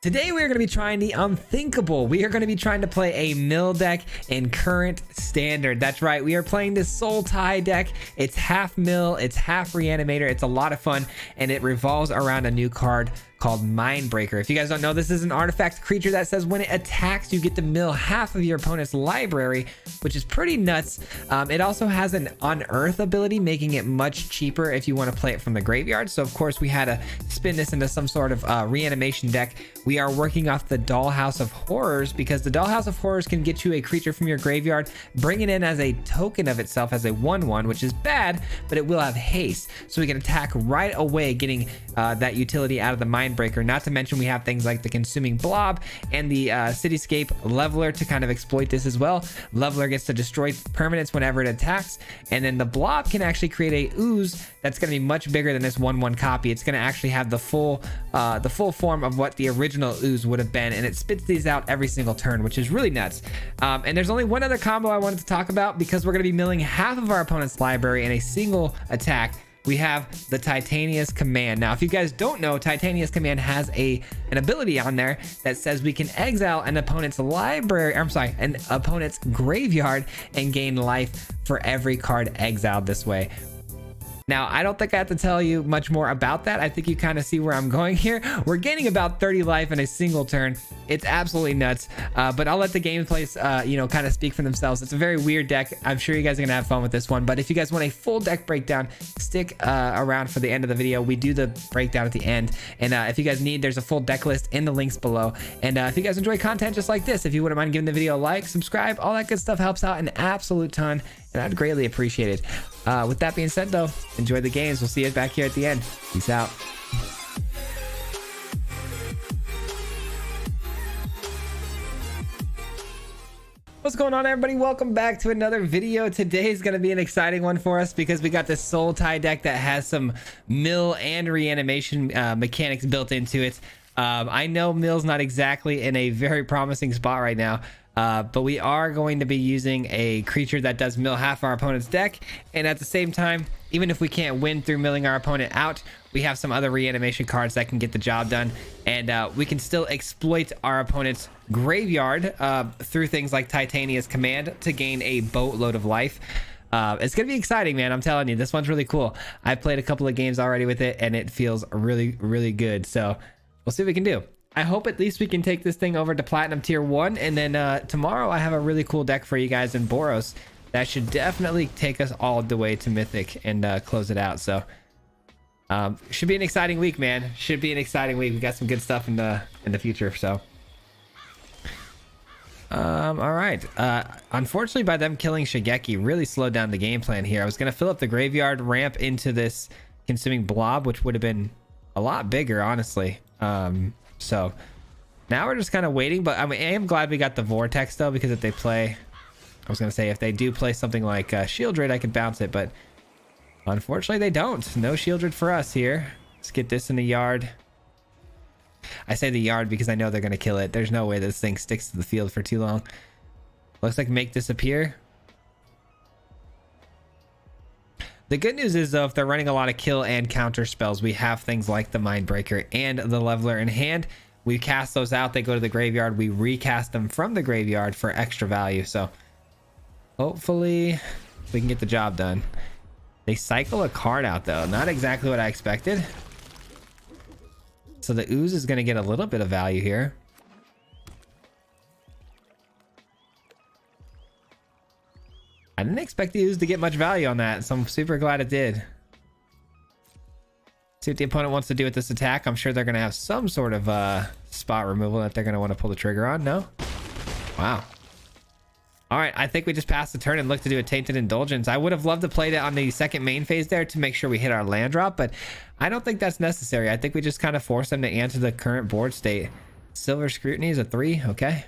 Today we are going to be trying the unthinkable. We are going to be trying to play a mill deck in current standard. That's right, we are playing this Sultai deck. It's half mill, it's half reanimator. It's a lot of fun, and it revolves around a new card called Mindbreaker. If you guys don't know, this is an artifact creature that says when it attacks, you get to mill half of your opponent's library, which is pretty nuts. It also has an unearth ability, making it much cheaper if you want to play it from the graveyard. So of course we had to spin this into some sort of reanimation deck. We are working off the Dollhouse of Horrors because the Dollhouse of Horrors can get you a creature from your graveyard, bring it in as a token of itself as a 1/1, which is bad, but it will have haste. So we can attack right away, getting that utility out of the Mindbreaker. Not to mention we have things like the Consuming Blob and the Cityscape Leveler to kind of exploit this as well. Leveler gets to destroy permanents whenever it attacks, and then the Blob can actually create a ooze that's going to be much bigger than this 1/1 copy. It's going to actually have the full form of what the original ooze would have been, and it spits these out every single turn, which is really nuts. And there's only one other combo I wanted to talk about because we're going to be milling half of our opponent's library in a single attack. We have the Titania's Command. Now, if you guys don't know, Titania's Command has an ability on there that says we can exile an opponent's library, an opponent's graveyard, and gain life for every card exiled this way. Now, I don't think I have to tell you much more about that. I think you kind of see where I'm going here. We're gaining about 30 life in a single turn. It's absolutely nuts, but I'll let the gameplays, kind of speak for themselves. It's a very weird deck. I'm sure you guys are going to have fun with this one, but if you guys want a full deck breakdown, stick around for the end of the video. We do the breakdown at the end, and if you guys need, there's a full deck list in the links below. And if you guys enjoy content just like this, if you wouldn't mind giving the video a like, subscribe, all that good stuff helps out an absolute ton, and I'd greatly appreciate it. With that being said, though, enjoy the games. We'll see you back here at the end. Peace out. What's going on, everybody? Welcome back to another video. Today is going to be an exciting one for us because we got this Sultai deck that has some mill and reanimation mechanics built into it. I know mill's not exactly in a very promising spot right now, but we are going to be using a creature that does mill half our opponent's deck, and at the same time, even if we can't win through milling our opponent out, we have some other reanimation cards that can get the job done, and we can still exploit our opponent's graveyard through things like Titania's Command to gain a boatload of life. It's gonna be exciting, man. I'm telling you, this one's really cool. I've played a couple of games already with it, and it feels really good. So we'll see what we can do. I hope at least we can take this thing over to Platinum Tier 1, and then tomorrow I have a really cool deck for you guys in Boros that should definitely take us all the way to Mythic and close it out. So should be an exciting week, man. Should be an exciting week. We got some good stuff in the future. So all right. Unfortunately, by them killing Shigeki really slowed down the game plan here. I was gonna fill up the graveyard, ramp into this Consuming Blob, which would have been a lot bigger, honestly. So now we're just kind of waiting, but I am glad we got the Vortex though, because if they play, I was gonna say if they do play something like Shieldred, I could bounce it, but unfortunately they don't. No Shieldred for us here. Let's get this in the yard. I say the yard because I know they're gonna kill it. There's no way this thing sticks to the field for too long. Looks like make disappear. The good news is, though, if they're running a lot of kill and counter spells, we have things like the Mindbreaker and the Leveler in hand. We cast those out, they go to the graveyard, we recast them from the graveyard for extra value. So hopefully we can get the job done. They cycle a card out, though. Not exactly what I expected. So the ooze is going to get a little bit of value here. I didn't expect the ooze to get much value on that, so I'm super glad it did. See what the opponent wants to do with this attack. I'm sure they're going to have some sort of spot removal that they're going to want to pull the trigger on. No? Wow. All right, I think we just passed the turn and look to do a Tainted Indulgence. I would have loved to play that on the second main phase there to make sure we hit our land drop, but I don't think that's necessary. I think we just kind of force them to answer the current board state. Silver Scrutiny is a 3. Okay.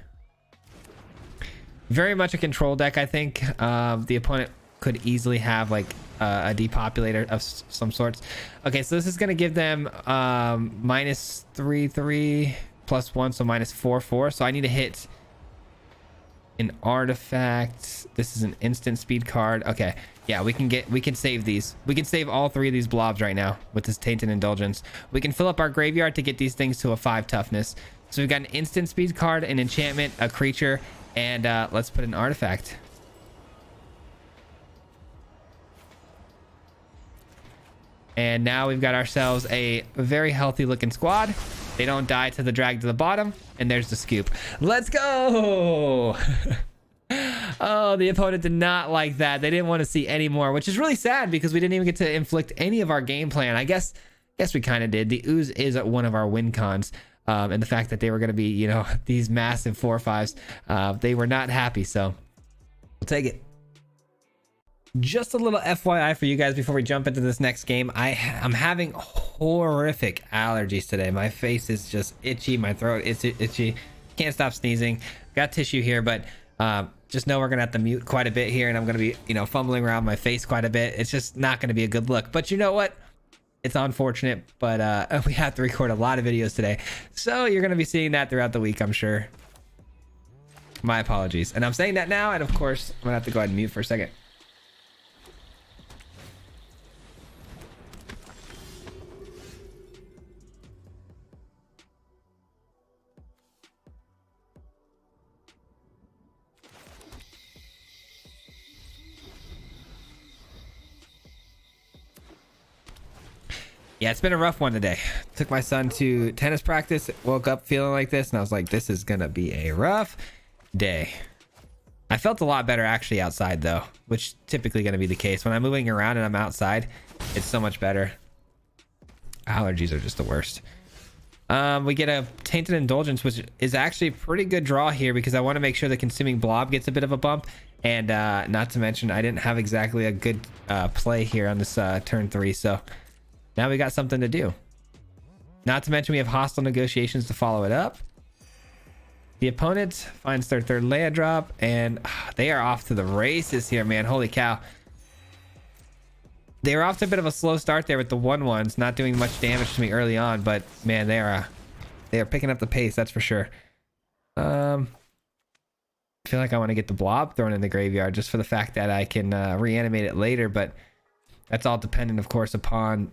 Very much a control deck, I think. The opponent could easily have like a depopulator of some sorts. Okay, so this is going to give them -3/3 +1, so -4/4. So I need to hit an artifact. This is an instant speed card. Okay, yeah, we can save these. We can save all 3 of these blobs right now with this Tainted Indulgence. We can fill up our graveyard to get these things to a 5 toughness. So we've got an instant speed card, an enchantment, a creature, and let's put an artifact. And now we've got ourselves a very healthy looking squad. They don't die to the drag to the bottom. And there's the scoop. Let's go. Oh, the opponent did not like that. They didn't want to see any more, which is really sad because we didn't even get to inflict any of our game plan. I guess we kind of did. The ooze is one of our win cons. And the fact that they were going to be, you know, these massive 4/5s, they were not happy. So we'll take it. Just a little FYI for you guys before we jump into this next game. I'm having horrific allergies today. My face is just itchy. My throat is itchy. Can't stop sneezing. Got tissue here, but just know we're gonna have to mute quite a bit here, and I'm gonna be, you know, fumbling around my face quite a bit. It's just not gonna be a good look. But you know what? It's unfortunate, but we have to record a lot of videos today, so you're gonna be seeing that throughout the week, I'm sure. My apologies. And I'm saying that now, and of course, I'm gonna have to go ahead and mute for a second. Yeah, it's been a rough one today. Took my son to tennis practice, woke up feeling like this, and I was like, this is gonna be a rough day. I felt a lot better actually outside though, which typically gonna be the case. When I'm moving around and I'm outside, it's so much better. Allergies are just the worst. We get a Tainted Indulgence, which is actually a pretty good draw here because I want to make sure the Consuming Blob gets a bit of a bump. And not to mention, I didn't have exactly a good play here on this turn 3, so now we got something to do. Not to mention we have Hostile Negotiations to follow it up. The opponent finds their 3rd land drop, and they are off to the races here, man. Holy cow. They were off to a bit of a slow start there with the 1/1s, not doing much damage to me early on, but man, they are picking up the pace, that's for sure. I feel like I want to get the blob thrown in the graveyard just for the fact that I can reanimate it later, but that's all dependent, of course, upon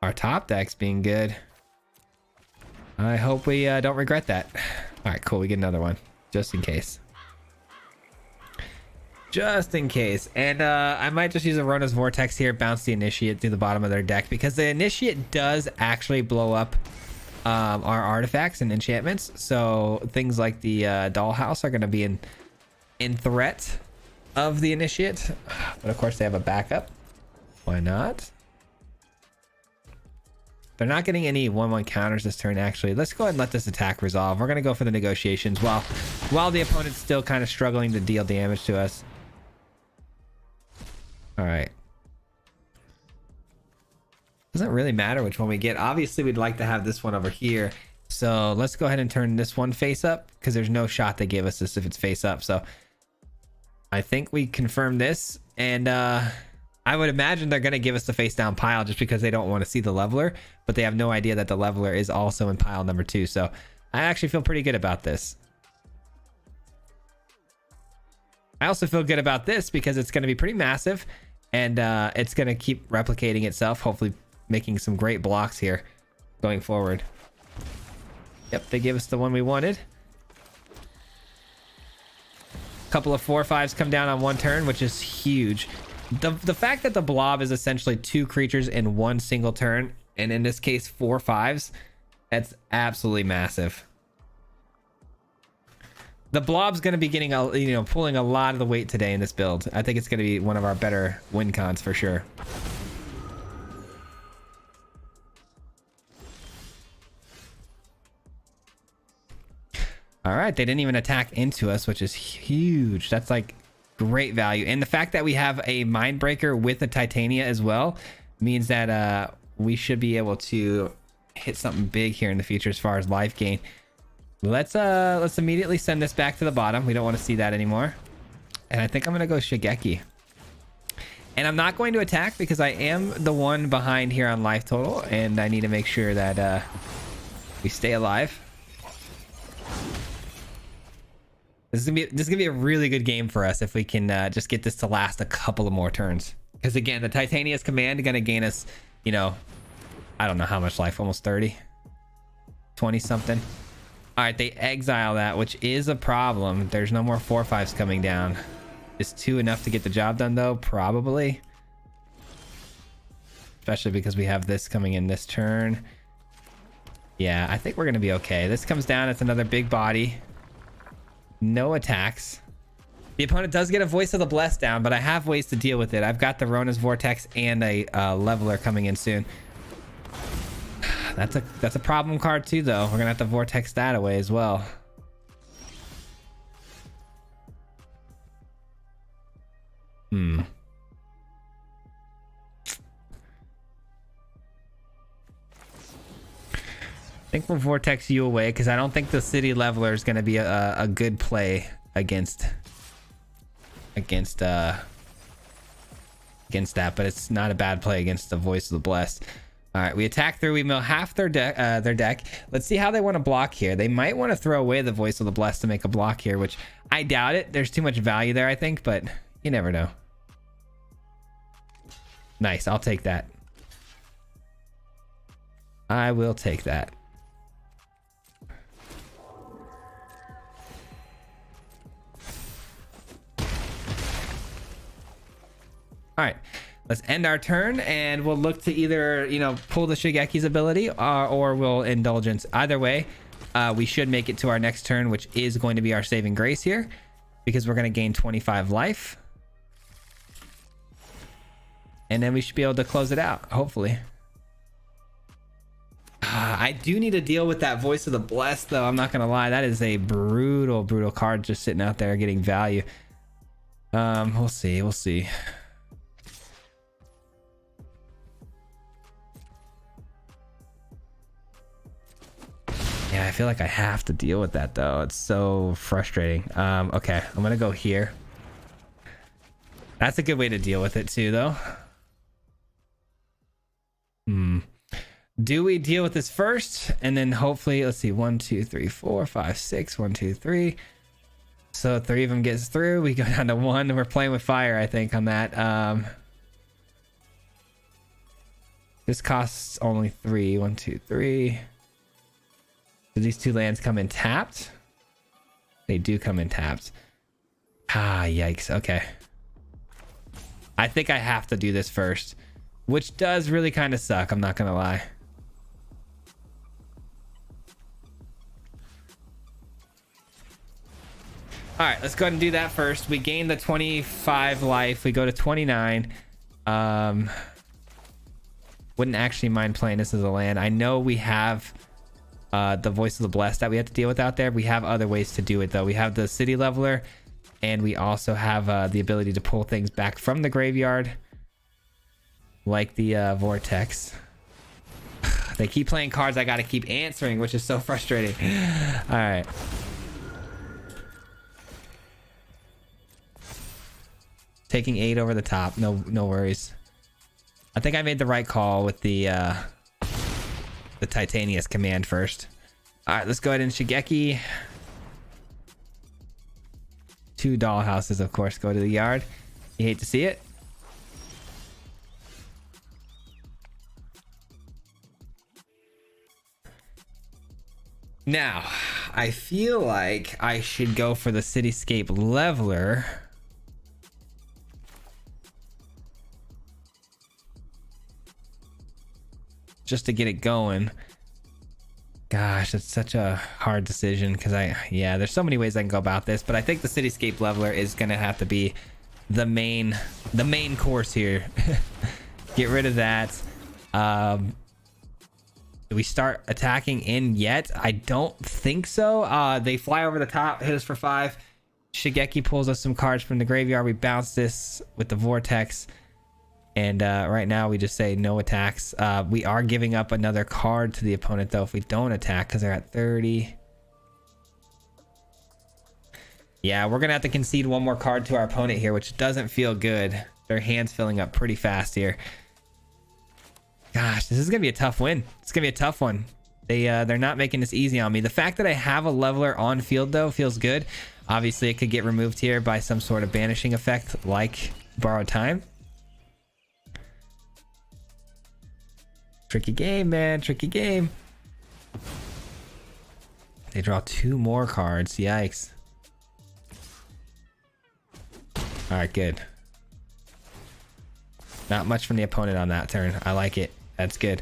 our top decks being good. I hope we don't regret that. All right, cool. We get another one just in case. Just in case. And I might just use a Rona's Vortex here, bounce the Initiate through the bottom of their deck because the Initiate does actually blow up our artifacts and enchantments. So things like the Dollhouse are going to be in threat of the Initiate. But of course they have a backup. Why not? They're not getting any 1/1 counters this turn, actually. Let's go ahead and let this attack resolve. We're going to go for the negotiations while the opponent's still kind of struggling to deal damage to us. All right. Doesn't really matter which one we get. Obviously, we'd like to have this one over here. So let's go ahead and turn this one face up because there's no shot they give us this if it's face up. So I think we confirm this, and I would imagine they're going to give us the face down pile just because they don't want to see the leveler, but they have no idea that the leveler is also in pile number 2. So I actually feel pretty good about this. I also feel good about this because it's going to be pretty massive, and it's going to keep replicating itself, hopefully making some great blocks here going forward. Yep, they gave us the one we wanted. A couple of 4/5s come down on one turn, which is huge. The fact that the blob is essentially 2 creatures in one single turn, and in this case 4/5s, that's absolutely massive. The blob's going to be getting pulling a lot of the weight today in this build. I think it's going to be one of our better win cons for sure. All right, they didn't even attack into us, which is huge. That's like great value. And the fact that we have a Mindbreaker with a Titania as well means that we should be able to hit something big here in the future as far as life gain. Let's immediately send this back to the bottom. We don't want to see that anymore. And I think I'm gonna go Shigeki. And I'm not going to attack because I am the one behind here on life total, and I need to make sure that we stay alive. This is gonna be a really good game for us if we can just get this to last a couple of more turns. Because again, the Titania's command is gonna gain us, I don't know how much life, almost 30, 20 something. All right, they exile that, which is a problem. There's no more 4/5s coming down. Is 2 enough to get the job done though? Probably. Especially because we have this coming in this turn. Yeah, I think we're gonna be okay. This comes down, it's another big body. No attacks. The opponent does get a Voice of the Blessed down, but I have ways to deal with it. I've got the Rona's Vortex and a leveler coming in soon. That's a problem card too, though. We're gonna have to Vortex that away as well. I think we'll Vortex you away because I don't think the City Leveler is going to be a good play against that, but it's not a bad play against the Voice of the Blessed. All right, we attack through. We mill half their deck. Let's see how they want to block here. They might want to throw away the Voice of the Blessed to make a block here, which I doubt it. There's too much value there, I think, but you never know. Nice, I'll take that. I will take that. All right, let's end our turn and we'll look to either, you know, pull the Shigeki's ability or we'll Indulgence. Either way, we should make it to our next turn, which is going to be our Saving Grace here because we're going to gain 25 life. And then we should be able to close it out, hopefully. I do need to deal with that Voice of the Blessed, though. I'm not going to lie. That is a brutal, brutal card just sitting out there getting value. We'll see. We'll see. Yeah, I feel like I have to deal with that, though. It's so frustrating. Okay, I'm going to go here. That's a good way to deal with it, too, though. Do we deal with this first and then hopefully, let's see, 1 2 3 4 5 6 1 2 3, so 3 of them gets through. We go down to 1. We're playing with fire, I think, on that. This costs only 3. 1 2 3. Do these 2 lands come in tapped? They do come in tapped. Yikes. Okay, I think I have to do this first, which does really kind of suck, I'm not gonna lie. All right, let's go ahead and do that first. We gain the 25 life. We go to 29. Wouldn't actually mind playing this as a land. I know we have the Voice of the Blessed that we have to deal with out there. We have other ways to do it, though. We have the City Leveler, and we also have the ability to pull things back from the graveyard, like the Vortex. They keep playing cards I gotta keep answering, which is so frustrating. All right. Taking 8 over the top. No worries. I think I made the right call with the Titanius command first. All right, let's go ahead and Shigeki. 2 dollhouses, of course, go to the yard. You hate to see it. Now, I feel like I should go for the Cityscape Leveler. Just to get it going. Gosh, it's such a hard decision because there's so many ways I can go about this, but I think the Cityscape Leveler is gonna have to be the main course here. Get rid of that. Do we start attacking in yet? I don't think so. They fly over the top, hit us for 5. Shigeki pulls us some cards from the graveyard. We bounce this with the Vortex. And right now we just say no attacks. We are giving up another card to the opponent, though, if we don't attack, because they're at 30. Yeah, we're going to have to concede one more card to our opponent here, which doesn't feel good. Their hand's filling up pretty fast here. Gosh, this is going to be a tough win. It's going to be a tough one. They're not making this easy on me. The fact that I have a leveler on field, though, feels good. Obviously, it could get removed here by some sort of banishing effect like Borrowed Time. Tricky game, man. Tricky game. They draw 2 more cards. Yikes. All right, good. Not much from the opponent on that turn. I like it. That's good.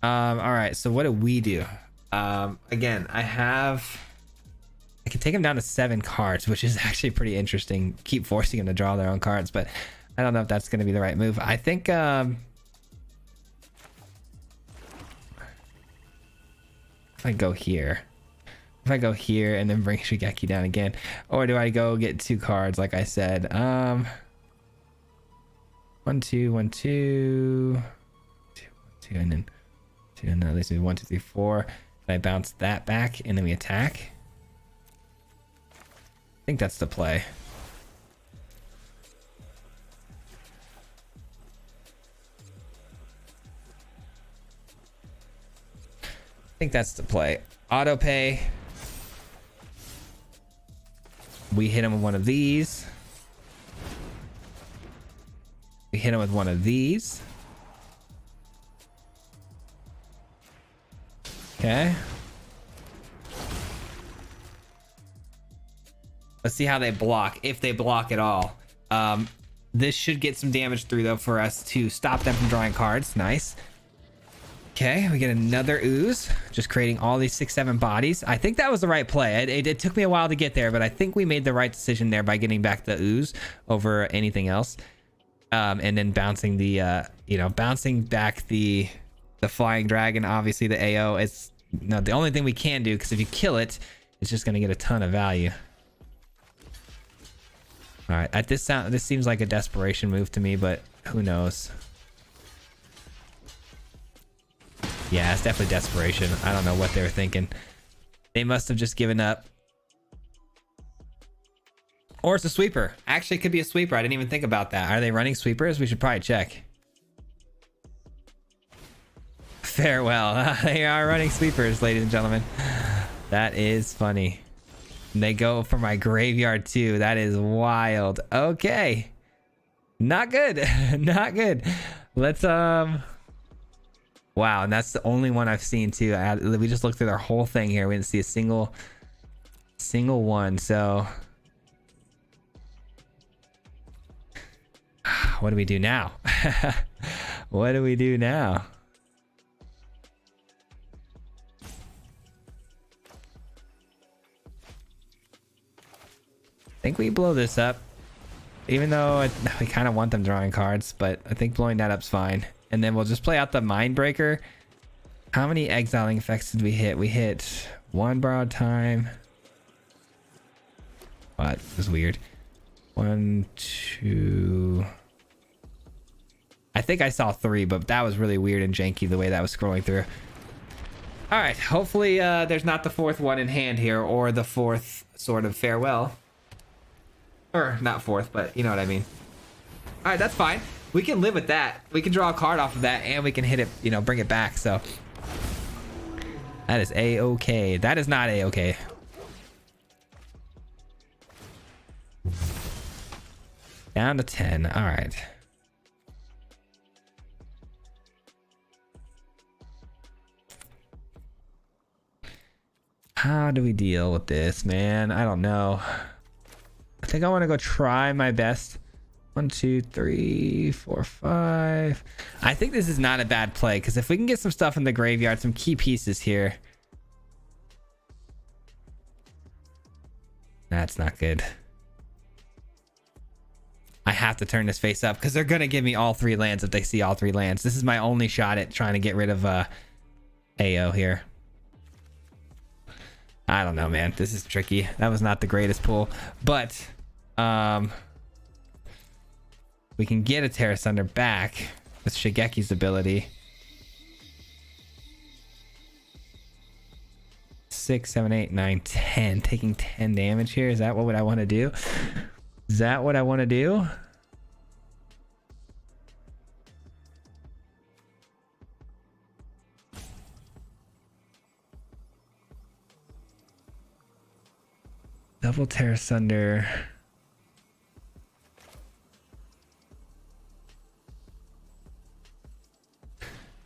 All right, so what do we do? Again, I can take them down to 7 cards, which is actually pretty interesting. Keep forcing them to draw their own cards, but I don't know if that's going to be the right move. I think if I go here, and then bring Shigeki down again, or do I go get 2 cards like I said? 1 2 1 2 2 2, and then 2, and then at least 1 2 3 4, and I bounce that back, and then we attack. I think that's the play. Auto pay. We hit him with one of these. We hit him with one of these. Okay. Let's see how they block, if they block at all. This should get some damage through though for us to stop them from drawing cards. Nice. Okay, we get another ooze, just creating all these 6-7 bodies. I think that was the right play. It took me a while to get there, but I think we made the right decision there by getting back the ooze over anything else. And then bouncing the bouncing back the flying dragon. Obviously the AO is the only thing we can do, because if you kill it, it's just going to get a ton of value. All right, this seems like a desperation move to me, but who knows? Yeah, it's definitely desperation. I don't know what they were thinking. They must have just given up. Or it's a sweeper. Actually, it could be a sweeper. I didn't even think about that. Are they running sweepers? We should probably check. Farewell. They are running sweepers, ladies and gentlemen. That is funny. And they go for my graveyard too. That is wild. Okay. Not good. Not good. Let's wow, and that's the only one I've seen too. We just looked through their whole thing here. We didn't see a single one. So what do we do now? What do we do now? I think we blow this up, even though we kind of want them drawing cards, but I think blowing that up's fine. And then we'll just play out the Mindbreaker. How many exiling effects did we hit? We hit 1 borrowed time. What? This is weird. 1, 2. I think I saw 3, but that was really weird and janky the way that was scrolling through. All right. Hopefully there's not the 4th one in hand here, or the 4th sort of farewell. Or not 4th, but you know what I mean. All right, that's fine. We can live with that. We can draw a card off of that, and we can hit it, bring it back. So that is A-okay. That is not A-okay. Down to 10. All right. How do we deal with this, man? I don't know. I think I want to go try my best. 1 2 3 4 5. I think this is not a bad play, because if we can get some stuff in the graveyard, some key pieces here. That's not good. I have to turn this face up, because they're gonna give me all 3 lands if they see all 3 lands. This is my only shot at trying to get rid of AO here. I don't know, man. This is tricky. That was not the greatest pull, but we can get a Terra Sunder back with Shigeki's ability. 6 7 8 9 10. Taking 10 damage here. Is that what I want to do? Is that what I want to do? Double Terra Sunder.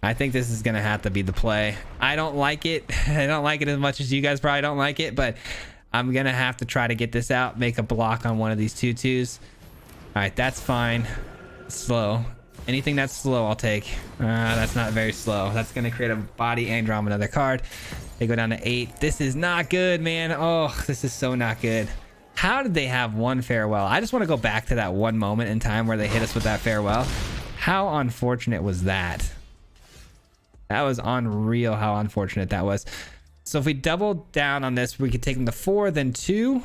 I think this is gonna have to be the play. I don't like it. I don't like it as much as you guys probably don't like it, but I'm gonna have to try to get this out, make a block on one of these 2/2s. All right, that's fine. Slow. Anything that's slow, I'll take. That's not very slow. That's gonna create a body and draw another card. They go down to 8. This is not good, man. Oh, this is so not good. How did they have one farewell? I just want to go back to that one moment in time where they hit us with that farewell. How unfortunate was that? That was unreal how unfortunate that was. So if we double down on this, we could take them to 4, then 2.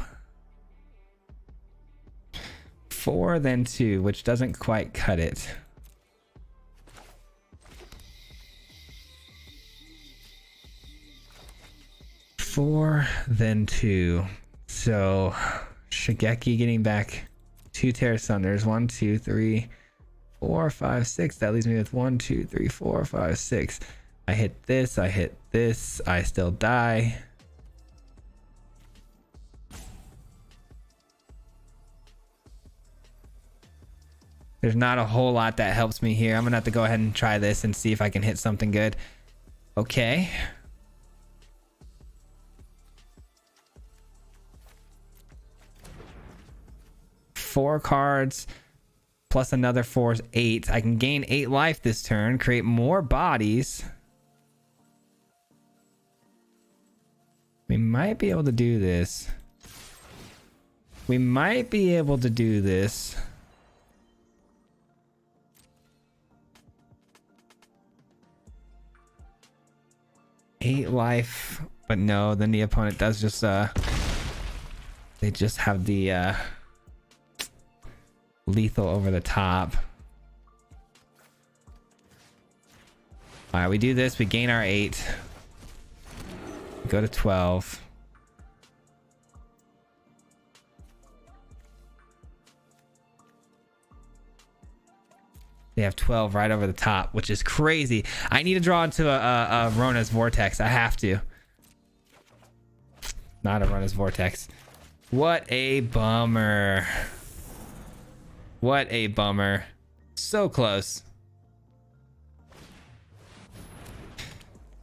4, then 2, which doesn't quite cut it. Four, then 2. So Shigeki getting back 2 Terra Sunders. 1, 2, 3, 4, 5, 6. That leaves me with 1, 2, 3, 4, 5, 6. I hit this, I hit this, I still die. There's not a whole lot that helps me here. I'm gonna have to go ahead and try this and see if I can hit something good. Okay. Four cards plus another 4 is 8. I can gain 8 life this turn, create more bodies. We might be able to do this. We might be able to do this. Eight life, but no, then the opponent does just they just have the lethal over the top. All right, we do this, we gain our 8. Go to 12. They have 12 right over the top, which is crazy. I need to draw into a Rona's Vortex. I have to. Not a Rona's Vortex. What a bummer. What a bummer. So close.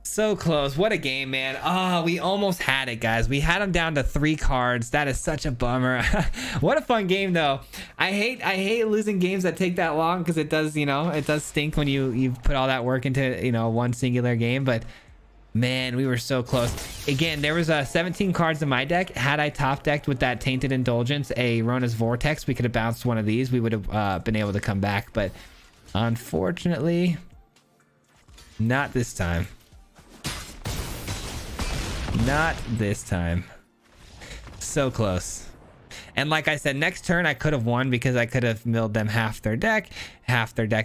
So close. What a game, man. Oh, we almost had it, guys. We had them down to 3 cards. That is such a bummer. What a fun game, though. I hate losing games that take that long, because it does, it does stink when you put all that work into, one singular game. But man, we were so close. Again, there was 17 cards in my deck. Had I top decked with that Tainted Indulgence, a Rona's Vortex, we could have bounced one of these. We would have been able to come back, but unfortunately, not this time. Not this time. So close. And like I said, next turn I could have won, because I could have milled them half their deck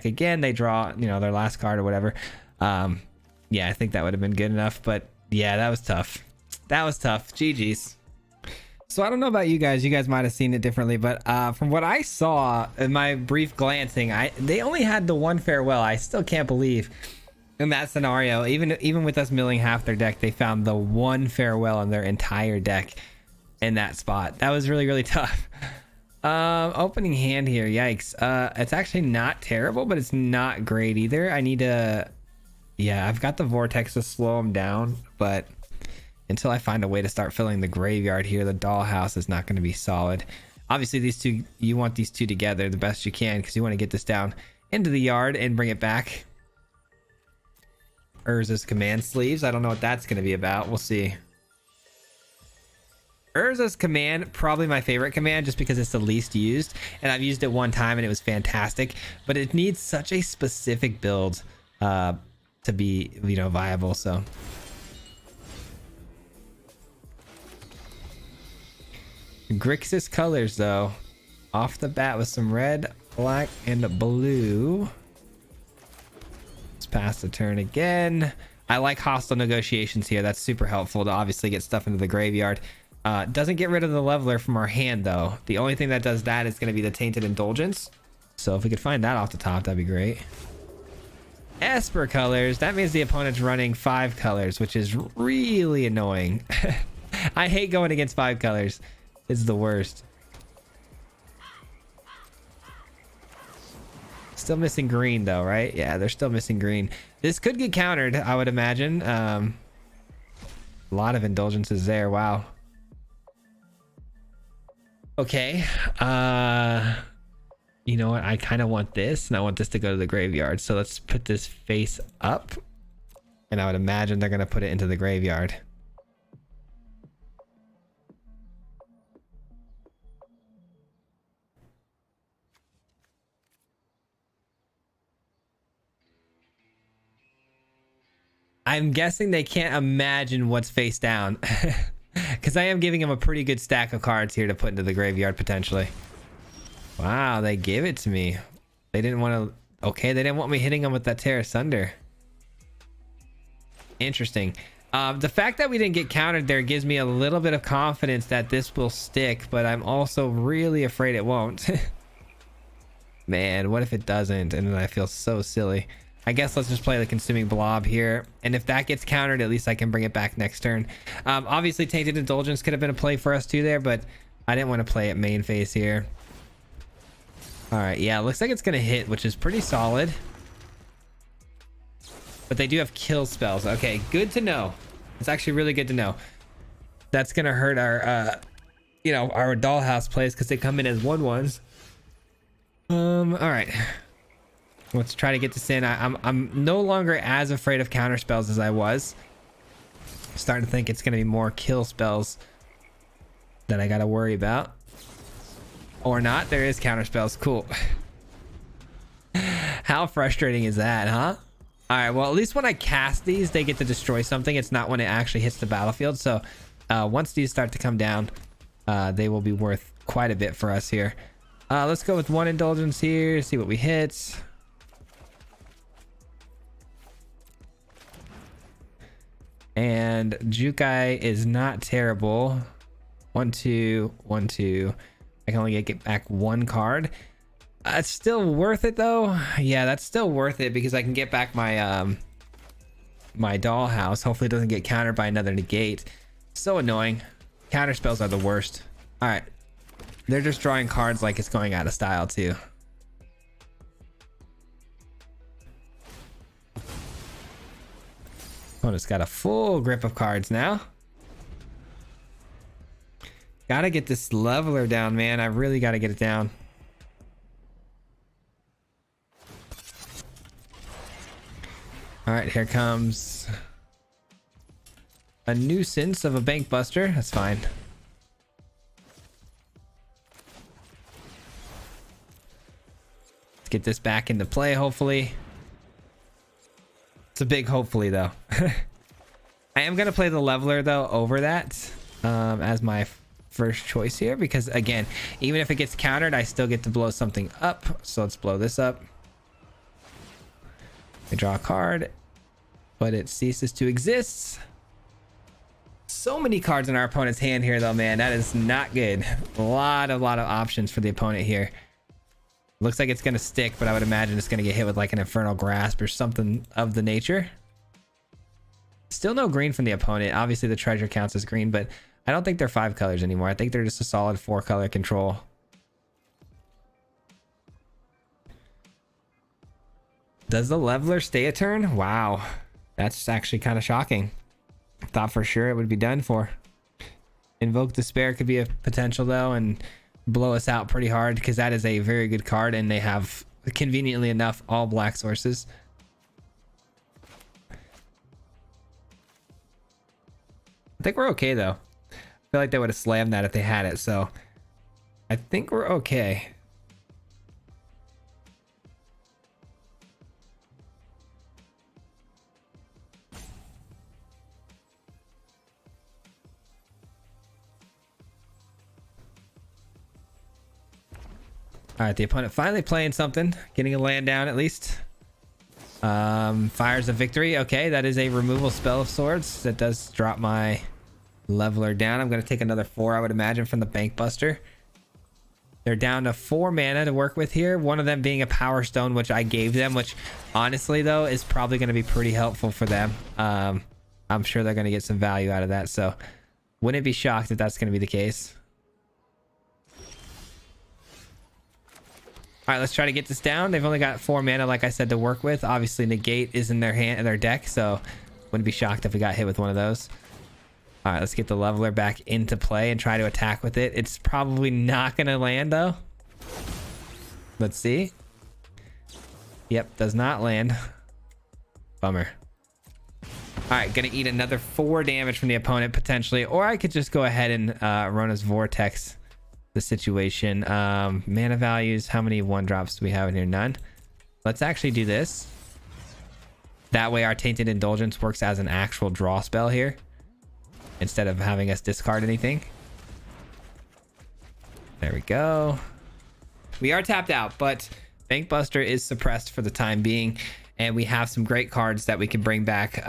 again. They draw, their last card or whatever. Yeah, I think that would have been good enough. But yeah, that was tough. That was tough. GG's. So I don't know about you guys. You guys might have seen it differently, but from what I saw in my brief glancing, they only had the 1 farewell. I still can't believe in that scenario, even with us milling half their deck, they found the 1 farewell in their entire deck in that spot. That was really, really tough. Opening hand here, yikes. It's actually not terrible, but it's not great either. I need to, yeah, I've got the Vortex to slow them down, but until I find a way to start filling the graveyard here, the dollhouse is not going to be solid. Obviously, these two, you want these two together the best you can, because you want to get this down into the yard and bring it back. Urza's command sleeves. I don't know what that's going to be about. We'll see. Urza's command, probably my favorite command, just because it's the least used, and I've used it one time and it was fantastic, but it needs such a specific build to be, viable. So Grixis colors, though, off the bat with some red, black, and blue. Pass the turn again. I like hostile negotiations here. That's super helpful to obviously get stuff into the graveyard. Doesn't get rid of the leveler from our hand, though. The only thing that does that is going to be the Tainted Indulgence. So if we could find that off the top, that'd be great. Esper colors. That means the opponent's running 5 colors, which is really annoying. I hate going against 5 colors. It's the worst. Still missing green, though, right? Yeah, they're still missing green. This could get countered, I would imagine. A lot of indulgences there. Wow. Okay. You know what? I kind of want this, and I want this to go to the graveyard. So let's put this face up, and I would imagine they're going to put it into the graveyard. I'm guessing they can't imagine what's face down. Because I am giving him a pretty good stack of cards here to put into the graveyard potentially. Wow, they gave it to me. They didn't want to... Okay, they didn't want me hitting them with that Tear Asunder. Interesting. The fact that we didn't get countered there gives me a little bit of confidence that this will stick, but I'm also really afraid it won't. Man, what if it doesn't? And then I feel so silly. I guess let's just play the Consuming Blob here. And if that gets countered, at least I can bring it back next turn. Obviously, Tainted Indulgence could have been a play for us too there, but I didn't want to play it main phase here. All right, yeah, looks like it's going to hit, which is pretty solid. But they do have kill spells. Okay, good to know. It's actually really good to know. That's going to hurt our, you know, our Dollhouse plays because they come in as 1/1s. All right. Let's try to get this in. I'm no longer as afraid of counter spells as I was. Starting to think it's going to be more kill spells that I got to worry about. Or not. There is counter spells. Cool. How frustrating is that, huh? All right. Well, at least when I cast these, they get to destroy something. It's not when it actually hits the battlefield. So once these start to come down, they will be worth quite a bit for us here. Let's go with 1 indulgence here. See what we hit. And Jukai is not terrible. 1, 2, 1, 2. I can only get back 1 card. It's still worth it though. Yeah, that's still worth it because I can get back my my Dollhouse. Hopefully it doesn't get countered by another negate. So annoying. Counter spells are the worst. All right. They're just drawing cards like it's going out of style too. Opponent's got a full grip of cards now. Gotta get this leveler down, man. I really gotta get it down. All right, here comes a nuisance of a bank buster. That's fine. Let's get this back into play, hopefully. It's a big hopefully though. I am gonna play the leveler though over that as my first choice here because again, even if it gets countered, I still get to blow something up. So let's blow this up. I draw a card, but it ceases to exist. So many cards in our opponent's hand here though, man. That is not good. A lot of options for the opponent here. Looks like it's going to stick, but I would imagine it's going to get hit with like an Infernal Grasp or something of the nature. Still no green from the opponent. Obviously the treasure counts as green, but I don't think they're 5 colors anymore. I think they're just a solid 4 color control. Does the leveler stay a turn? Wow. That's actually kind of shocking. Thought for sure it would be done for. Invoke Despair could be a potential though, and blow us out pretty hard because that is a very good card and they have conveniently enough all black sources. I think we're okay though. I feel like they would have slammed that if they had it, so I think we're okay. All right, the opponent finally playing something, getting a land down at least. Fires of Victory. Okay, that is a removal spell of sorts. That does drop my leveler down. I'm going to take another 4, I would imagine, from the Bank Buster. They're down to 4 mana to work with here. One of them being a Power Stone, which I gave them, which honestly, though, is probably going to be pretty helpful for them. I'm sure they're going to get some value out of that, so wouldn't be shocked if that's going to be the case. All right, let's try to get this down. They've only got 4 mana, like I said, to work with. Obviously, negate is in their deck, so wouldn't be shocked if we got hit with one of those. All right, let's get the leveler back into play and try to attack with it. It's probably not going to land, though. Let's see. Yep, does not land. Bummer. All right, gonna eat another 4 damage from the opponent potentially, or I could just go ahead and Rona's Vortex the situation. Mana values, how many 1-drops do we have in here? None. Let's actually do this. That way our Tainted Indulgence works as an actual draw spell here instead of having us discard anything. There we go. We are tapped out, but Bankbuster is suppressed for the time being, and we have some great cards that we can bring back.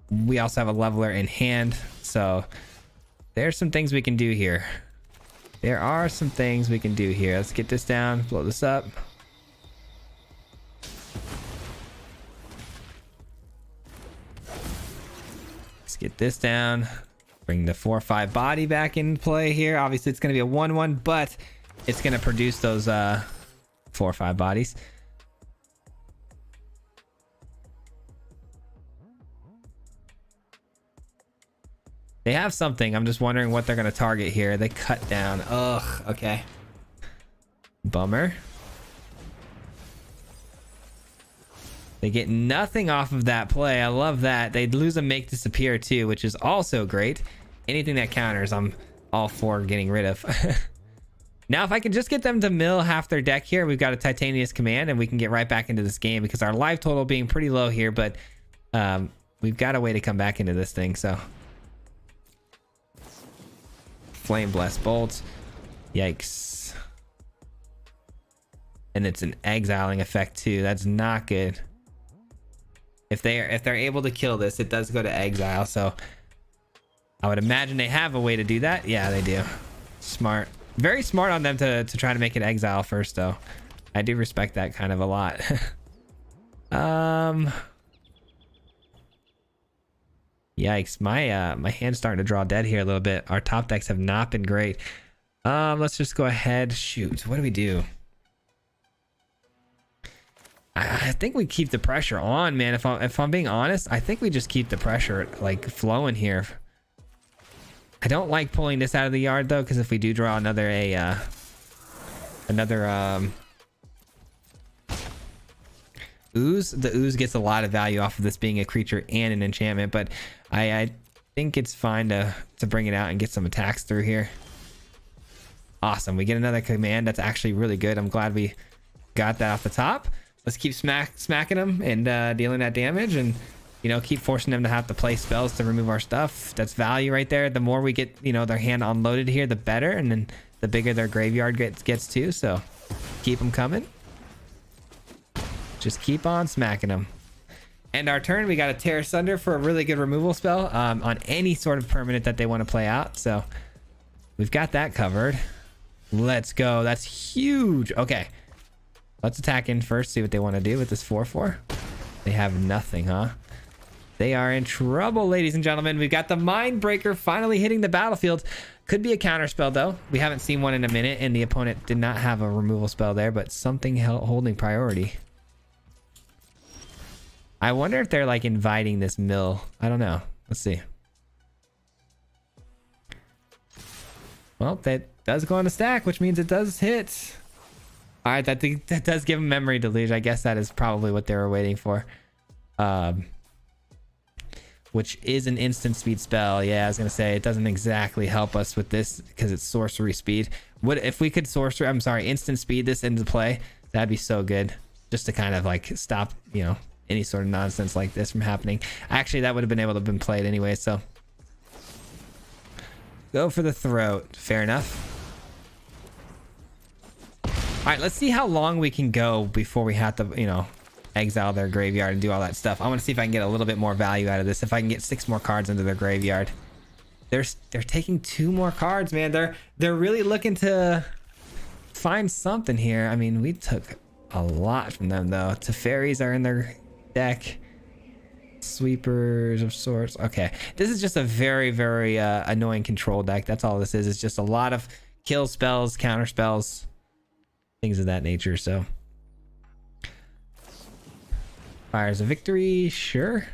We also have a leveler in hand, so there's some things we can do here. There are some things we can do here. Let's get this down, blow this up. Let's get this down. Bring the 4/5 body back into play here. Obviously, it's going to be a 1/1, but it's going to produce those 4/5 bodies. They have something. I'm just wondering what they're going to target here. They cut down. Ugh. Okay. Bummer. They get nothing off of that play. I love that. They'd lose a Make Disappear too, which is also great. Anything that counters, I'm all for getting rid of. Now, if I can just get them to mill half their deck here, we've got a Titania's Command, and we can get right back into this game because our life total being pretty low here, but we've got a way to come back into this thing, so... Flame Blast Bolts. Yikes. And it's an exiling effect too. That's not good. If they're able to kill this, it does go to exile, so I would imagine they have a way to do that. Yeah, they do. Smart. Very smart on them to try to make it exile first, though. I do respect that kind of a lot. Yikes, my hand's starting to draw dead here a little bit. Our top decks have not been great. Let's just go ahead. Shoot, what do we do? I think we keep the pressure on, man. If I'm being honest, I think we just keep the pressure like flowing here. I don't like pulling this out of the yard though, because if we do draw another ooze, the ooze gets a lot of value off of this being a creature and an enchantment, but I think it's fine to bring it out and get some attacks through here. Awesome, we get another command. That's actually really good. I'm glad we got that off the top. Let's keep smacking them and dealing that damage, and you know, keep forcing them to have to play spells to remove our stuff. That's value right there. The more we get, you know, their hand unloaded here, the better, and then the bigger their graveyard gets too. So keep them coming. Just keep on smacking them. And our turn, we got a Tear Asunder for a really good removal spell on any sort of permanent that they want to play out. So we've got that covered. Let's go. That's huge. Okay. Let's attack in first, see what they want to do with this 4/4. They have nothing, huh? They are in trouble, ladies and gentlemen. We've got the Mindbreaker finally hitting the battlefield. Could be a counter spell, though. We haven't seen one in a minute, and the opponent did not have a removal spell there, but something holding priority. I wonder if they're like inviting this mill. I don't know. Let's see. Well, that does go on the stack, which means it does hit. All right, that does give them Memory Deluge. I guess that is probably what they were waiting for. Which is an instant speed spell. Yeah, I was gonna say it doesn't exactly help us with this because it's sorcery speed. What if we could instant speed this into play? That'd be so good, just to kind of like stop, you know, any sort of nonsense like this from happening. Actually, that would have been able to have been played anyway. So go for the throat. Fair enough. All right, let's see how long we can go before we have to, you know, exile their graveyard and do all that stuff. I want to see if I can get a little bit more value out of this. If I can get 6 more cards into their graveyard. They're taking 2 more cards, man. They're really looking to find something here. I mean, we took a lot from them though. Teferis are in their deck. Sweepers of sorts. Okay, this is just a very, very annoying control deck. That's all this is. It's just a lot of kill spells, counter spells. things of that nature. So fires a victory, sure.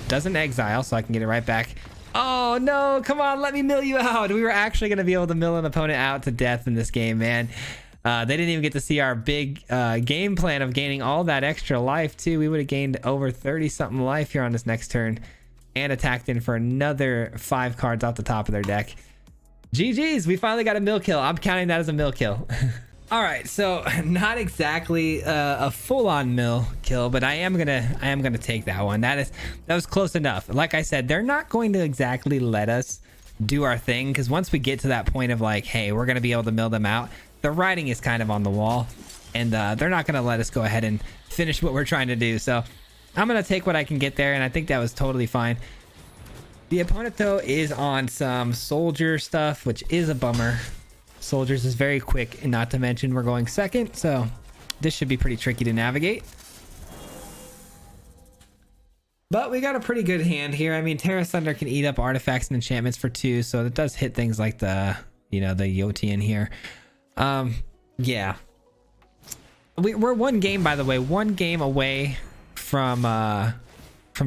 Doesn't exile, so I can get it right back. Oh no, come on, let me mill you out. We were actually going to be able to mill an opponent out to death in this game, man. They didn't even get to see our big game plan of gaining all that extra life too. We would have gained over 30 something life here on this next turn and attacked in for another 5 cards off the top of their deck. GG's, we finally got a mill kill. I'm counting that as a mill kill. All right, so not exactly a full-on mill kill, but I am gonna take that one. That was close enough. Like I said, they're not going to exactly let us do our thing, because once we get to that point of like, hey, we're gonna be able to mill them out, the writing is kind of on the wall, and they're not gonna let us go ahead and finish what we're trying to do. So I'm gonna take what I can get there, and I think that was totally fine. The opponent though is on some soldier stuff, which is a bummer. Soldiers is very quick, and not to mention we're going second, so this should be pretty tricky to navigate. But we got a pretty good hand here. I mean, Terra Thunder can eat up artifacts and enchantments for 2, so it does hit things like the, you know, the Yoti in here. Yeah. We're one game, by the way, one game away from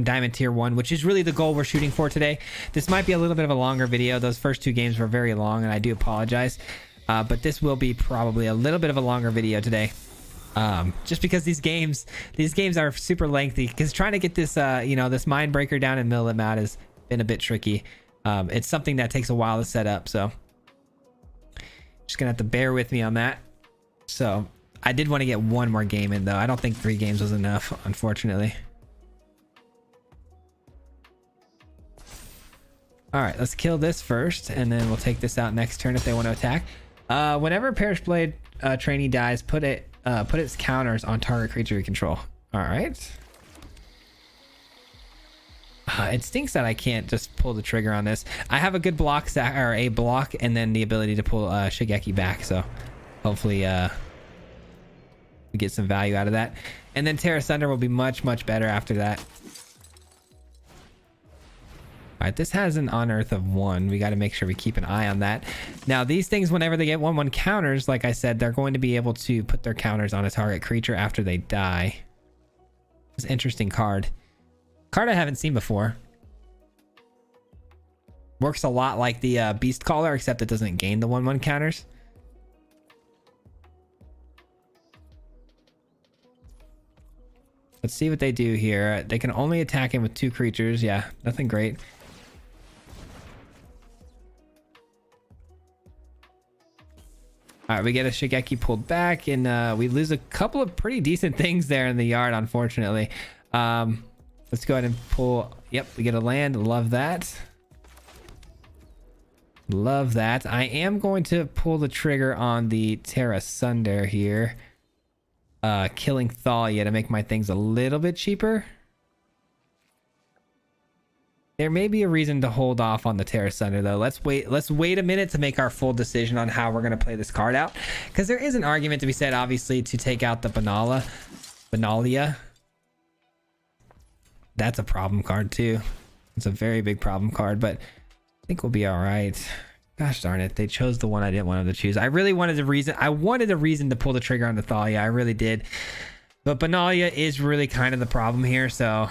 Diamond Tier 1, which is really the goal we're shooting for today. This might be a little bit of a longer video. Those first 2 games were very long, and I do apologize. But this will be probably a little bit of a longer video today. Just because these games are super lengthy, because trying to get this, you know, this Mind Breaker down and mill them out has been a bit tricky. It's something that takes a while to set up, so just gonna have to bear with me on that. So I did want to get one more game in, though. I don't think 3 games was enough, unfortunately. All right, let's kill this first, and then we'll take this out next turn if they want to attack. Whenever Perish Blade trainee dies, put its counters on target creature you control. All right. It stinks that I can't just pull the trigger on this. I have a good block or a block, and then the ability to pull Shigeki back. So hopefully we get some value out of that. And then Terra Thunder will be much better after that. All right, this has an Unearth of 1. We got to make sure we keep an eye on that. Now, these things, whenever they get 1/1 counters, like I said, they're going to be able to put their counters on a target creature after they die. It's an interesting card. Card I haven't seen before. Works a lot like the Beast Caller, except it doesn't gain the 1/1 counters. Let's see what they do here. They can only attack him with 2 creatures. Yeah, nothing great. All right, we get a Shigeki pulled back, and we lose a couple of pretty decent things there in the yard, unfortunately. Let's go ahead and pull. Yep, we get a land. Love that. Love that. I am going to pull the trigger on the Terra Thunder here. Killing Thalia to make my things a little bit cheaper. There may be a reason to hold off on the Terra Thunder, though. Let's wait a minute to make our full decision on how we're going to play this card out, because there is an argument to be said, obviously, to take out the Benalia. That's a problem card too. It's a very big problem card, but I think we'll be all right. Gosh darn it, they chose the one I didn't want them to choose. I really wanted a reason. I wanted a reason to pull the trigger on the Thalia. I really did. But Benalia is really kind of the problem here, so I'm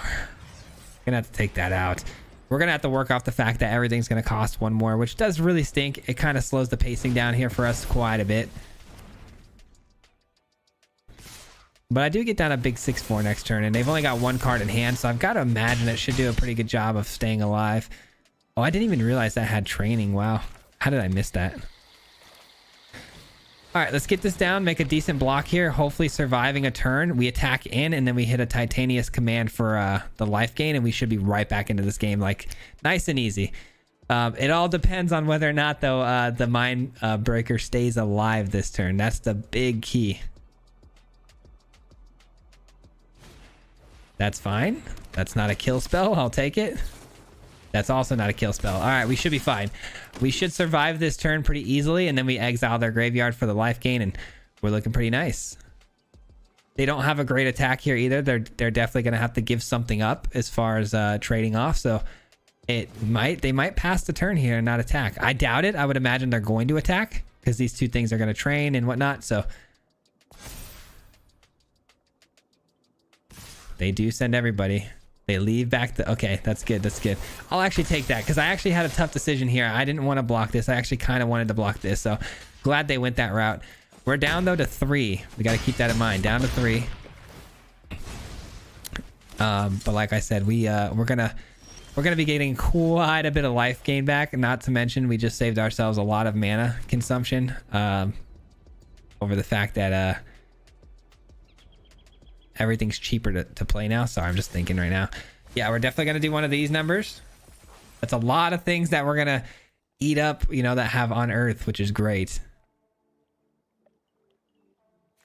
gonna have to take that out. We're gonna have to work off the fact that everything's gonna cost 1 more, which does really stink. It kind of slows the pacing down here for us quite a bit. But I do get down a big 6/4 next turn, and they've only got 1 card in hand, so I've got to imagine it should do a pretty good job of staying alive. Oh, I didn't even realize that had training. Wow. How did I miss that? All right, let's get this down, make a decent block here, hopefully surviving a turn. We attack in, and then we hit a Titanius command for the life gain, and we should be right back into this game, like nice and easy. It all depends on whether or not, though, the Mind Breaker stays alive this turn. That's the big key. That's fine. That's not a kill spell. I'll take it. That's also not a kill spell. All right, we should be fine. We should survive this turn pretty easily, and then we exile their graveyard for the life gain, and we're looking pretty nice. They don't have a great attack here either. They're definitely going to have to give something up as far as trading off, so they might pass the turn here and not attack. I doubt it. I would imagine they're going to attack because these 2 things are going to train and whatnot, so They do send everybody. They leave back the... Okay, that's good. That's good. I'll actually take that because I actually had a tough decision here. I didn't want to block this. I actually kind of wanted to block this. So glad they went that route. We're down, though, to 3. We got to keep that in mind. Down to 3. But like I said, we're gonna be getting quite a bit of life gain back. Not to mention, we just saved ourselves a lot of mana consumption over the fact that everything's cheaper to play now. Sorry, I'm just thinking right now. Yeah, we're definitely gonna do one of these numbers. That's a lot of things that we're gonna eat up, you know, that have on Earth, which is great.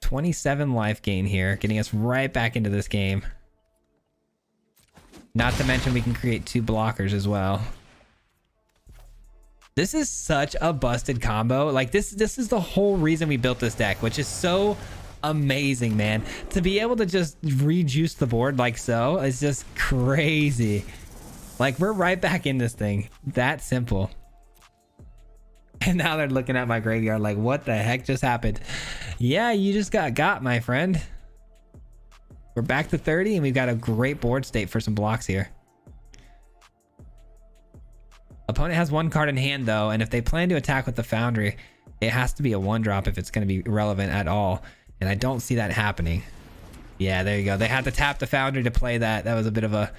27 life gain here, getting us right back into this game. Not to mention we can create 2 blockers as well. This is such a busted combo. Like this is the whole reason we built this deck, which is so amazing, man. To be able to just rejuice the board like so is just crazy. Like we're right back in this thing. That simple. And now they're looking at my graveyard like, what the heck just happened? Yeah, you just got, my friend. We're back to 30 and we've got a great board state for some blocks here. Opponent has 1 card in hand though, and if they plan to attack with the Foundry, it has to be a 1-drop if it's going to be relevant at all. And I don't see that happening. Yeah, there you go. They had to tap the Foundry to play that. That was a bit of a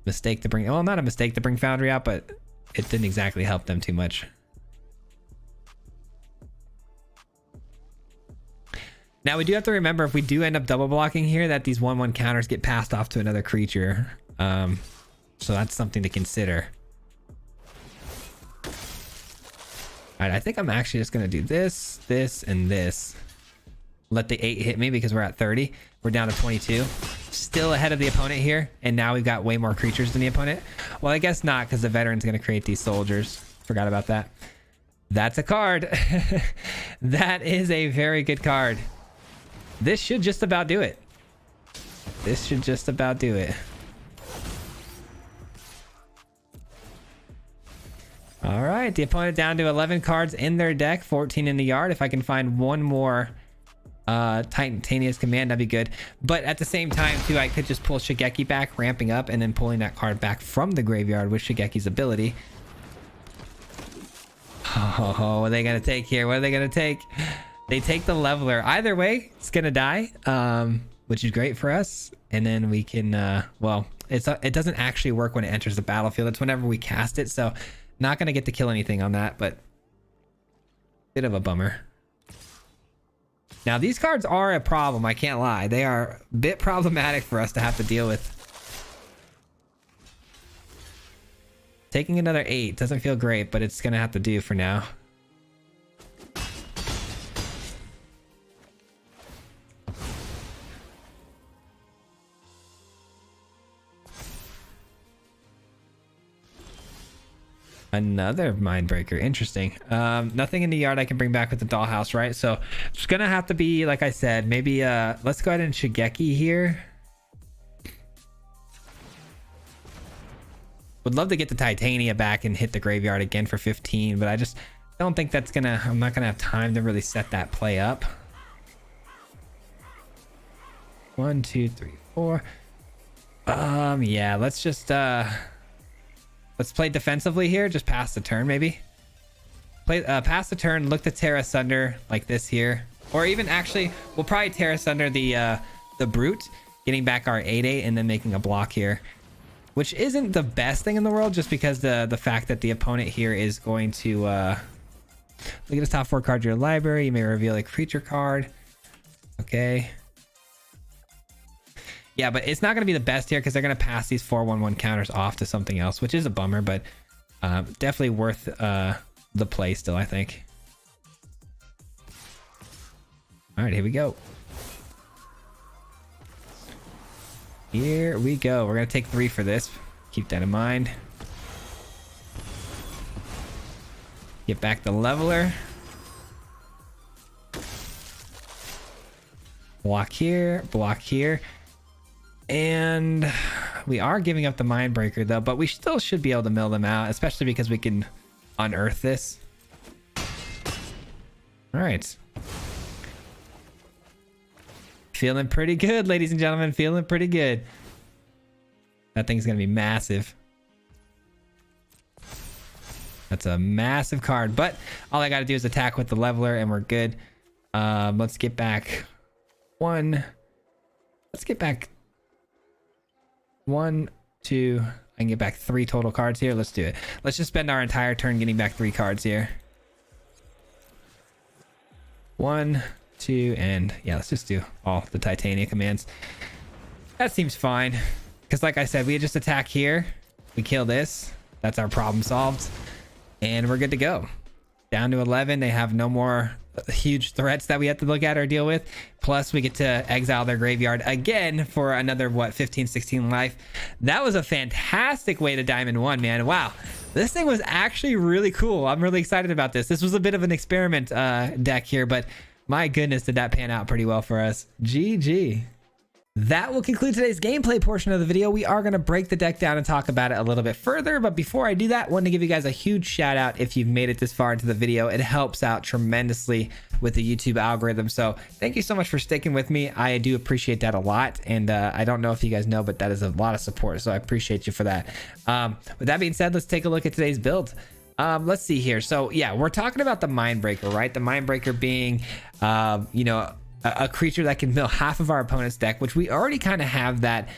mistake to bring... Well, not a mistake to bring Foundry out, but it didn't exactly help them too much. Now, we do have to remember if we do end up double blocking here that these 1/1 counters get passed off to another creature. So that's something to consider. All right, I think I'm actually just going to do this, this, and this. Let the 8 hit me because we're at 30. We're down to 22. Still ahead of the opponent here. And now we've got way more creatures than the opponent. Well, I guess not because the veteran's going to create these soldiers. Forgot about that. That's a card. That is a very good card. This should just about do it. This should just about do it. All right, the opponent down to 11 cards in their deck, 14 in the yard. If I can find one more Titania's Command, that'd be good. But at the same time, too, I could just pull Shigeki back, ramping up, and then pulling that card back from the graveyard with Shigeki's ability. Oh, what are they going to take here? What are they going to take? They take the Leveler. Either way, it's going to die, which is great for us. And then we can, well, it doesn't actually work when it enters the battlefield. It's whenever we cast it. So not going to get to kill anything on that, but bit of a bummer. Now, these cards are a problem. I can't lie. They are a bit problematic for us to have to deal with. Taking another 8 doesn't feel great, but it's going to have to do for now. Another Mindbreaker. Interesting. Nothing in the yard I can bring back with the dollhouse, right? So it's gonna have to be, like I said, maybe let's go ahead and Shigeki here. Would love to get the Titania back and hit the graveyard again for 15, but I just don't think that's gonna... I'm not gonna have time to really set that play up. 1, 2, 3, 4. Yeah, let's just let's play defensively here. Just pass the turn, maybe. Play pass the turn. Look to tear asunder like this here, or even actually, we'll probably tear asunder the brute, getting back our 8/8 and then making a block here, which isn't the best thing in the world, just because the fact that the opponent here is going to look at the top 4 cards of your library. You may reveal a creature card. Okay. Yeah, but it's not going to be the best here because they're going to pass these 4/1/1 counters off to something else, which is a bummer, but definitely worth the play still, I think. All right, here we go. Here we go. We're going to take 3 for this. Keep that in mind. Get back the Leveler. Block here, block here. And we are giving up the Mindbreaker though, but we still should be able to mill them out, especially because we can unearth this. All right. Feeling pretty good, ladies and gentlemen. Feeling pretty good. That thing's gonna be massive. That's a massive card, but all I gotta do is attack with the leveler and we're good. Let's get back one. Let's get back 1, 2. I can get back 3 total cards here. Let's do it. Let's just spend our entire turn getting back 3 cards here. 1, 2, and yeah, let's just do all the Titania commands. That seems fine. Because like I said, we just attack here. We kill this. That's our problem solved. And we're good to go. Down to 11. They have no more huge threats that we have to look at or deal with. Plus we get to exile their graveyard again for another, what, 15, 16 life. That was a fantastic way to Diamond 1, man. Wow. This thing was actually really cool. I'm really excited about this. This was a bit of an experiment deck here, but my goodness, did that pan out pretty well for us. GG. That will conclude today's gameplay portion of the video. We are going to break the deck down and talk about it a little bit further. But before I do that, I wanted to give you guys a huge shout out if you've made it this far into the video. It helps out tremendously with the YouTube algorithm. So thank you so much for sticking with me. I do appreciate that a lot. And I don't know if you guys know, but that is a lot of support. So I appreciate you for that. With that being said, let's take a look at today's build. Let's see here. So yeah, we're talking about the Mindbreaker, right? The Mindbreaker being, you know, a creature that can mill half of our opponent's deck, which we already kind of have that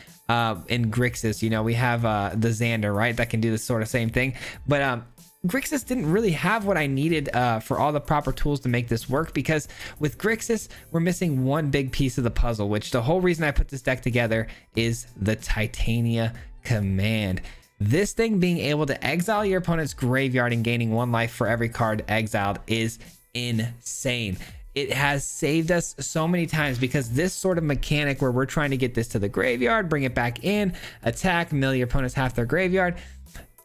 in Grixis. You know, we have the Xander, right, that can do the sort of same thing. But Grixis didn't really have what I needed for all the proper tools to make this work, because with Grixis, we're missing one big piece of the puzzle, which the whole reason I put this deck together is the Titania command. This thing being able to exile your opponent's graveyard and gaining 1 life for every card exiled is insane. It has saved us so many times, because this sort of mechanic where we're trying to get this to the graveyard, bring it back in, attack, mill your opponent's half their graveyard,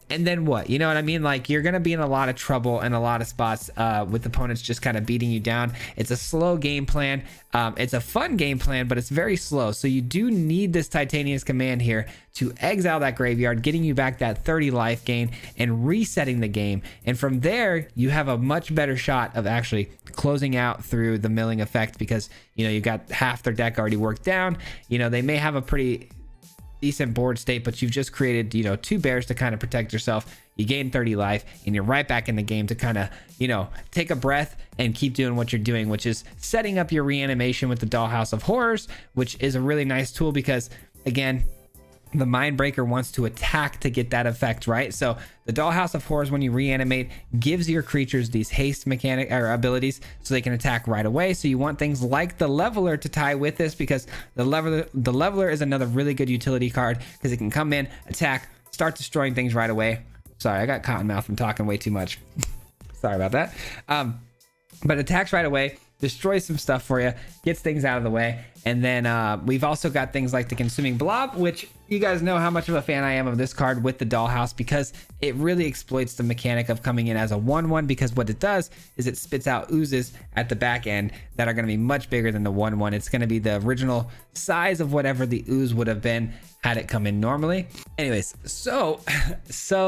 and then what? You know what I mean? Like, you're going to be in a lot of trouble and a lot of spots with opponents just kind of beating you down. It's a slow game plan. It's a fun game plan, but it's very slow. So you do need this Titania's command here to exile that graveyard, getting you back that 30 life gain and resetting the game. And from there, you have a much better shot of actually closing out through the milling effect, because, you know, you got half their deck already worked down. You know, they may have a pretty decent board state, but you've just created, you know, 2 bears to kind of protect yourself. You gain 30 life and you're right back in the game to kind of, you know, take a breath and keep doing what you're doing, which is setting up your reanimation with the Dollhouse of Horrors, which is a really nice tool, because again, the Mindbreaker wants to attack to get that effect, right? So the Dollhouse of Horrors, when you reanimate, gives your creatures these haste mechanic or abilities so they can attack right away. So you want things like the Leveler to tie with this, because the Leveler is another really good utility card, because it can come in, attack, start destroying things right away. Sorry, I got cotton mouth from talking way too much. Sorry about that. But attacks right away, destroys some stuff for you, gets things out of the way. And then we've also got things like the Consuming Blob, which you guys know how much of a fan I am of this card with the Dollhouse, because it really exploits the mechanic of coming in as a 1/1, because what it does is it spits out oozes at the back end that are going to be much bigger than the 1/1. It's going to be the original size of whatever the ooze would have been had it come in normally. Anyways, so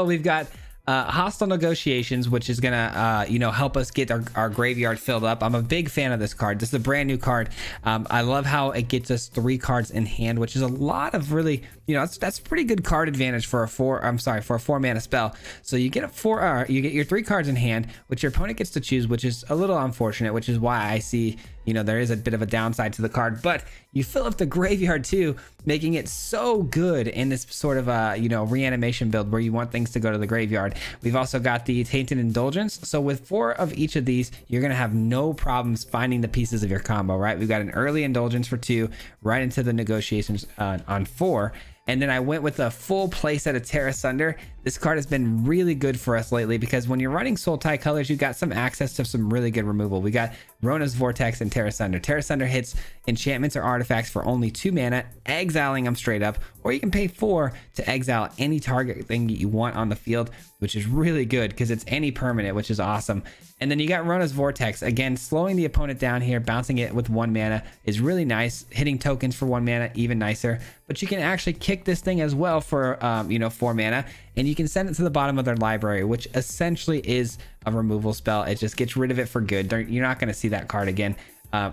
we've got Hostile Negotiations, which is gonna you know, help us get our graveyard filled up. I'm a big fan of this card. This is a brand new card. I love how it gets us 3 cards in hand, which is a lot of really, you know, that's pretty good card advantage for a 4 mana spell. So you get you get your 3 cards in hand, which your opponent gets to choose, which is a little unfortunate, which is why I see, you know, there is a bit of a downside to the card. But you fill up the graveyard too, making it so good in this sort of you know, reanimation build where you want things to go to the graveyard. We've also got the Tainted Indulgence. So with 4 of each of these, you're gonna have no problems finding the pieces of your combo, right? We've got an early Indulgence for 2, right into the Negotiations on 4. And then I went with a full playset of Terra Sunder. This card has been really good for us lately, because when you're running Sultai colors, you've got some access to some really good removal. We got Rona's Vortex and Terra Sunder. Terra Sunder hits enchantments or artifacts for only 2 mana, exiling them straight up, or you can pay 4 to exile any target thing you want on the field, which is really good because it's any permanent, which is awesome. And then you got Rona's Vortex. Again, slowing the opponent down here, bouncing it with 1 mana is really nice. Hitting tokens for 1 mana, even nicer. But you can actually kick this thing as well for, you know, 4 mana. And you can send it to the bottom of their library, which essentially is a removal spell. It just gets rid of it for good. You're not going to see that card again.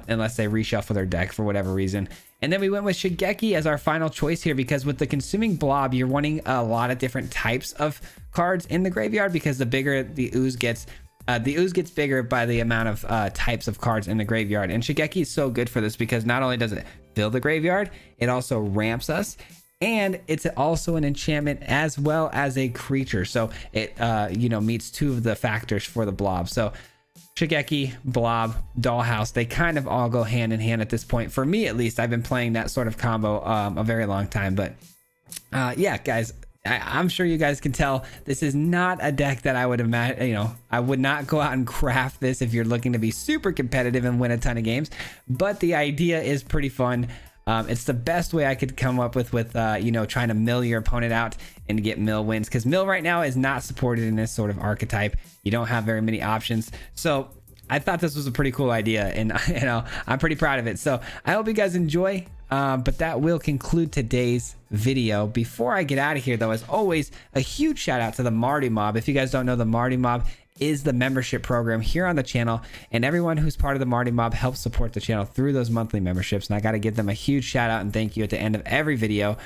unless they reshuffle their deck for whatever reason. And then we went with Shigeki as our final choice here, because with the consuming blob, you're wanting a lot of different types of cards in the graveyard, because the bigger the ooze gets bigger by the amount of types of cards in the graveyard. And Shigeki is so good for this, because not only does it fill the graveyard, it also ramps us, and it's also an enchantment as well as a creature. So it meets two of the factors for the blob. So Shigeki, blob, dollhouse, they kind of all go hand in hand at this point. For me, at least, I've been playing that sort of combo a very long time. But yeah, guys, I'm sure you guys can tell this is not a deck that I would imagine, I would not go out and craft this if you're looking to be super competitive and win a ton of games. But the idea is pretty fun. It's the best way I could come up with trying to mill your opponent out and get mill wins, because mill right now is not supported in this sort of archetype. You don't have very many options. So I thought this was a pretty cool idea, and I'm pretty proud of it. So I hope you guys enjoy. But that will conclude today's video. Before I get out of here, though, as always, a huge shout out to the Marty Mob. If you guys don't know, the Marty Mob is the membership program here on the channel, and everyone who's part of the Marty Mob helps support the channel through those monthly memberships. And I got to give them a huge shout out and thank you at the end of every video.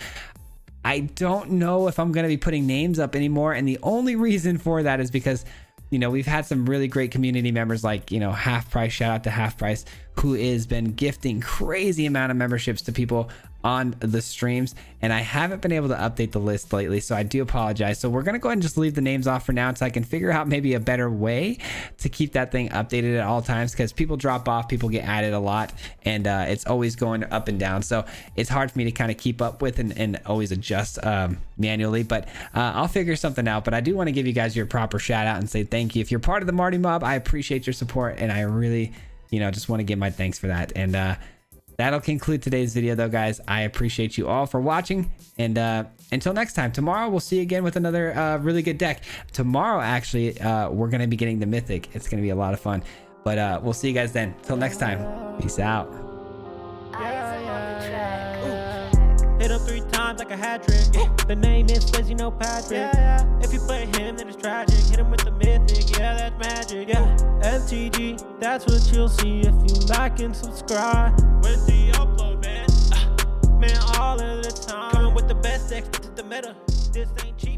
I don't know if I'm going to be putting names up anymore, and the only reason for that is because we've had some really great community members like, Half Price, shout out to Half Price, who has been gifting crazy amount of memberships to people on the streams, and I haven't been able to update the list lately, so I do apologize. So we're gonna go ahead and just leave the names off for now until I can figure out maybe a better way to keep that thing updated at all times, because people drop off, people get added a lot, and it's always going up and down, so it's hard for me to kind of keep up with and always adjust manually. But I'll figure something out. But I do want to give you guys your proper shout out and say thank you. If you're part of the Marty Mob, I appreciate your support, and I really just want to give my thanks for that. And that'll conclude today's video, though, guys. I appreciate you all for watching, and until next time, tomorrow we'll see you again with another really good deck. Tomorrow, actually, we're going to be getting the Mythic. It's going to be a lot of fun, but we'll see you guys then. Till next time, peace out. Hit him 3 times like a hat trick. The name is Swayze, no Patrick. If you play him, then it's tragic. Hit him with the Mythic, yeah, that's magic. MTG, that's what you'll see if you like and subscribe. With the upload, man, all of the time. Coming with the best decks, this is the meta. This ain't cheap.